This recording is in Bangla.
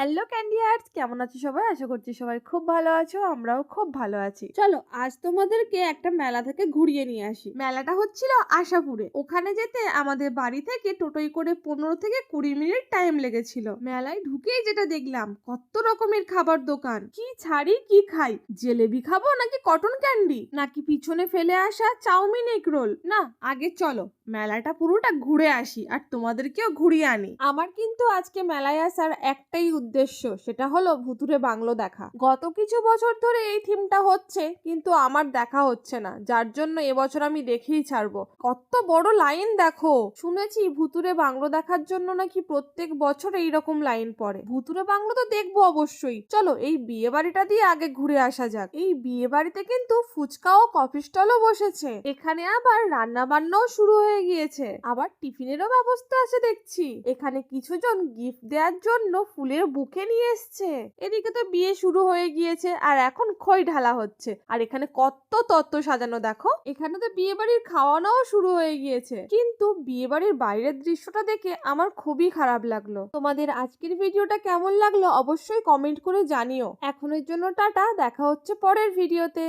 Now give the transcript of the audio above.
হ্যালো ক্যান্ডি আর্টস, কেমন আছো সবাই? আশা করছি সবাই খুব ভালো আছো, আমরাও খুব ভালো আছি। চলো আজ তোমাদেরকে একটা মেলা থেকে ঘুরিয়ে নিয়ে আসি। মেলাটা হচ্ছিল আশাপুরে। ওখানে যেতে আমাদের বাড়ি থেকে টোটোয় করে 15 থেকে 20 মিনিট টাইম লেগেছিল। মেলায় ঢুকেই যেটা দেখলাম, কত রকমের খাবার দোকান। কি ছাড়ি কি খাই, জিলেবি খাবো নাকি কটন ক্যান্ডি, নাকি পিছনে ফেলে আসা চাউমিন এগ রোল? না, আগে চলো মেলাটা পুরোটা ঘুরে আসি আর তোমাদেরকেও ঘুরিয়ে আনি। আমার কিন্তু আজকে মেলায় আসার একটাই উদ্দেশ্য, সেটা হলো ভুতুরে বাংলো দেখা। গত কিছু বছর ধরে এই থিমটা হচ্ছে, কিন্তু আমার দেখা হচ্ছে না, যার জন্য এবছর আমি দেখেই ছাড়বো। কত বড় লাইন দেখো। শুনেছি ভুতুরে বাংলো দেখার জন্য নাকি প্রত্যেক বছর এইরকম লাইন পড়ে। ভুতুরে বাংলো তো দেখবো অবশ্যই, চলো এই বিয়ে বাড়িটা দিয়ে আগে ঘুরে আসা যাক। এই বিয়ে বাড়িতে কিন্তু ফুচকা ও কফি স্টলও বসেছে। এখানে আবার রান্না বান্নাও শুরু হয়ে গিয়েছে, আবার টিফিনেরও ব্যবস্থা আছে দেখছি। এখানে কিছুজন গিফট দেওয়ার জন্য ফুলের বুকে নিয়ে এসছে। এদিকে তো বিয়ে শুরু হয়ে গিয়েছে আর এখন খই ঢালা হচ্ছে। আর এখানে কত তত্ত্ব সাজানো দেখো। এখানে তো বিয়ে বাড়ির খাওয়ানোও শুরু হয়ে গিয়েছে, কিন্তু বিয়ে বাড়ির বাইরের দৃশ্যটা দেখে আমার খুবই খারাপ লাগলো। তোমাদের আজকের ভিডিওটা কেমন লাগলো অবশ্যই কমেন্ট করে জানিও। এখনের জন্য টাটা, দেখা হচ্ছে পরের ভিডিওতে।